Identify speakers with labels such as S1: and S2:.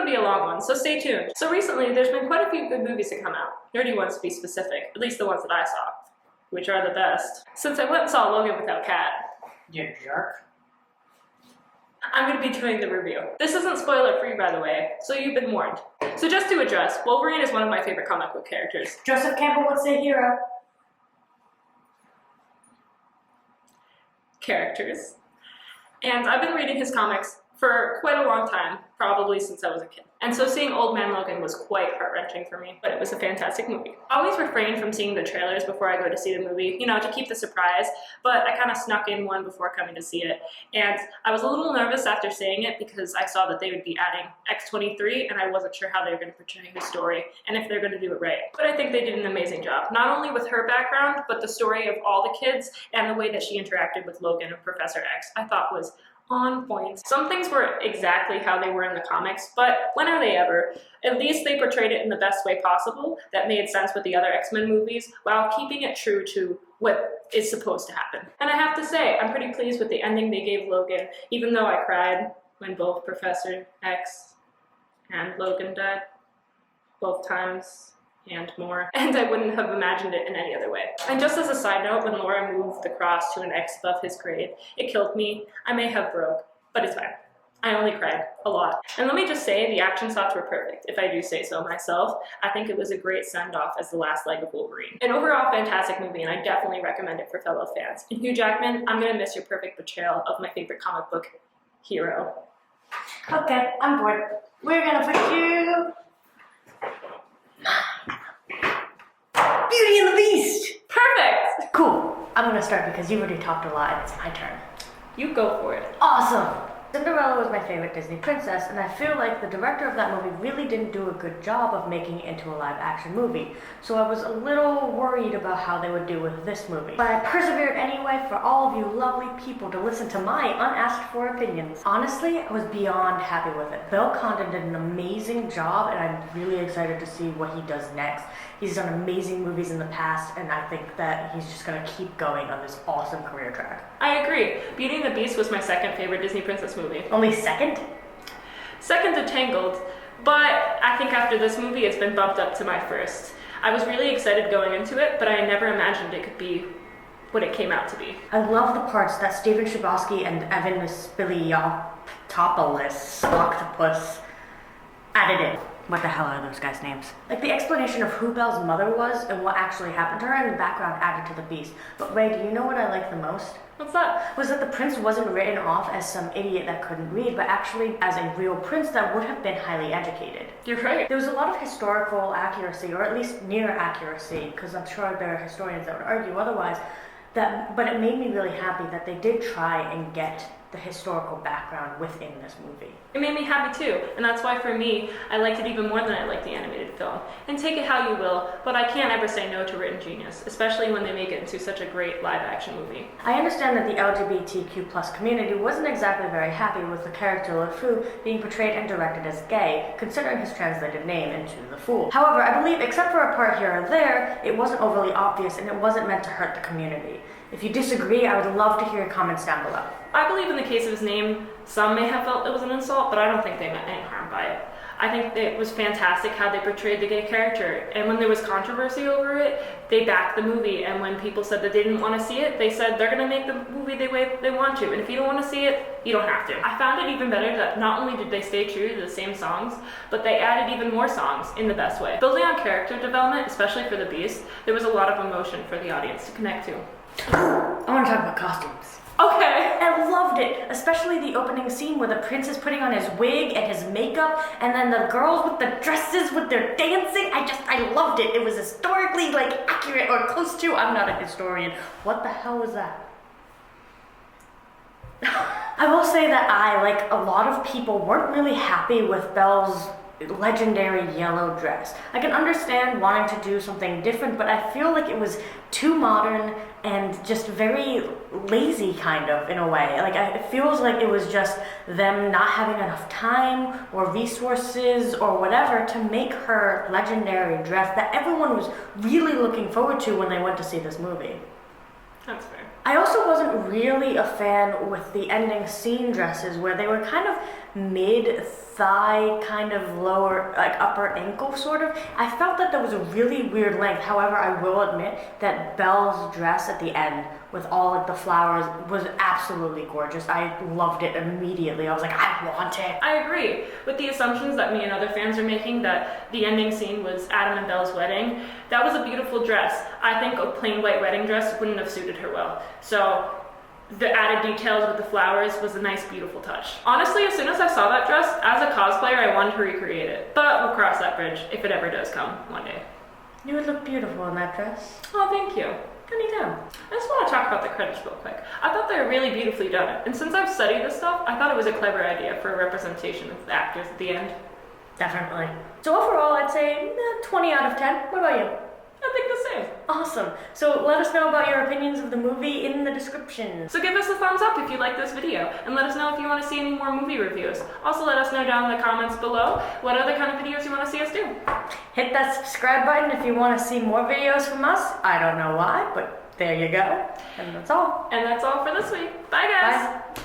S1: be a long one, so stay tuned. So recently, there's been quite a few good movies that come out. Nerdy ones to be specific, at least the ones that I saw, which are the best. Since I went and saw Logan without Kat.
S2: You jerk.
S1: I'm going to be doing the review. This isn't spoiler-free, by the way, so you've been warned. So just to address, Wolverine is one of my favorite comic book characters.
S2: Joseph Campbell would say hero.
S1: Characters. And I've been reading his comics for quite a long time, probably since I was a kid. And so seeing Old Man Logan was quite heart-wrenching for me, but it was a fantastic movie. I always refrain from seeing the trailers before I go to see the movie, you know, to keep the surprise, but I kind of snuck in one before coming to see it. And I was a little nervous after seeing it because I saw that they would be adding X-23, and I wasn't sure how they were going to portray her story and if they're going to do it right. But I think they did an amazing job, not only with her background, but the story of all the kids and the way that she interacted with Logan and Professor X, I thought was on point. Some things were exactly how they were in the comics, but when are they ever? At least they portrayed it in the best way possible that made sense with the other X-Men movies while keeping it true to what is supposed to happen. And I have to say, I'm pretty pleased with the ending they gave Logan, even though I cried when both Professor X and Logan died, both times and more, and I wouldn't have imagined it in any other way. And just as a side note, when Laura moved the cross to an X above his grave, it killed me. I may have broke, but it's fine. I only cried a lot. And let me just say, the action shots were perfect, if I do say so myself. I think it was a great send-off as the last leg of Wolverine. An overall fantastic movie, and I definitely recommend it for fellow fans. And Hugh Jackman, I'm gonna miss your perfect portrayal of my favorite comic book hero.
S2: Okay, I'm bored. We're gonna put you... Beauty and the Beast!
S1: Perfect!
S2: Cool. I'm gonna start because you already talked a lot. It's my turn.
S1: You go for it.
S2: Awesome! Cinderella was my favorite Disney princess, and I feel like the director of that movie really didn't do a good job of making it into a live-action movie, so I was a little worried about how they would do with this movie. But I persevered anyway for all of you lovely people to listen to my unasked-for opinions. Honestly, I was beyond happy with it. Bill Condon did an amazing job, and I'm really excited to see what he does next. He's done amazing movies in the past, and I think that he's just gonna keep going on this awesome career track.
S1: I agree. Beauty and the Beast was my second favorite Disney princess movie.
S2: Only second?
S1: Second to Tangled, but I think after this movie it's been bumped up to my first. I was really excited going into it, but I never imagined it could be what it came out to be.
S2: I love the parts that Steven Chbosky and Evan Spiliopoulos, Octopus, added in. What the hell are those guys' names? Like the explanation of who Belle's mother was and what actually happened to her and the background added to the Beast. But Ray, do you know what I like the most?
S1: What's that?
S2: Was that the prince wasn't written off as some idiot that couldn't read, but actually as a real prince that would have been highly educated.
S1: You're right.
S2: There was a lot of historical accuracy, or at least near accuracy, because I'm sure there are historians that would argue otherwise, but it made me really happy that they did try and get the historical background within this movie.
S1: It made me happy too, and that's why for me, I liked it even more than I liked the animated film. And take it how you will, but I can't ever say no to written genius, especially when they make it into such a great live-action movie.
S2: I understand that the LGBTQ+ community wasn't exactly very happy with the character LeFou being portrayed and directed as gay, considering his translated name into the Fool. However, I believe, except for a part here or there, it wasn't overly obvious and it wasn't meant to hurt the community. If you disagree, I would love to hear your comments down below.
S1: I believe in the case of his name, some may have felt it was an insult, but I don't think they meant any harm by it. I think it was fantastic how they portrayed the gay character, and when there was controversy over it, they backed the movie, and when people said that they didn't want to see it, they said they're going to make the movie the way they want to, and if you don't want to see it, you don't have to. I found it even better that not only did they stay true to the same songs, but they added even more songs in the best way. Building on character development, especially for the Beast, there was a lot of emotion for the audience to connect to.
S2: I want to talk about costumes.
S1: Okay.
S2: I loved it, especially the opening scene where the prince is putting on his wig and his makeup, and then the girls with the dresses with their dancing. I loved it. It was historically accurate or close to. I'm not a historian. What the hell was that? I will say that like a lot of people, weren't really happy with Belle's legendary yellow dress. I can understand wanting to do something different, but I feel like it was too modern and just very lazy kind of in a way. It feels like it was just them not having enough time or resources or whatever to make her legendary dress that everyone was really looking forward to when they went to see this movie.
S1: That's fair.
S2: I also wasn't really a fan with the ending scene dresses where they were kind of mid-thigh, kind of lower, like upper ankle sort of. I felt that there was a really weird length. However, I will admit that Belle's dress at the end with all of the flowers was absolutely gorgeous. I loved it immediately. I was like, I want it.
S1: I agree with the assumptions that me and other fans are making that the ending scene was Adam and Belle's wedding. That was a beautiful dress. I think a plain white wedding dress wouldn't have suited her well. So the added details with the flowers was a nice, beautiful touch. Honestly, as soon as I saw that dress, as a cosplayer, I wanted to recreate it. But we'll cross that bridge if it ever does come one day.
S2: You would look beautiful in that dress.
S1: Oh, thank you.
S2: Anytime.
S1: I just want to talk about the credits real quick. I thought they were really beautifully done. And since I've studied this stuff, I thought it was a clever idea for a representation of the actors at the end.
S2: Definitely. So overall, I'd say 20 out of 10. What about you?
S1: I think the same.
S2: Awesome. So let us know about your opinions of the movie in the description.
S1: So give us a thumbs up if you like this video, and let us know if you want to see any more movie reviews. Also let us know down in the comments below what other kind of videos you want to see us do.
S2: Hit that subscribe button if you want to see more videos from us. I don't know why, but there you go. And that's all.
S1: And that's all for this week. Bye guys!
S2: Bye.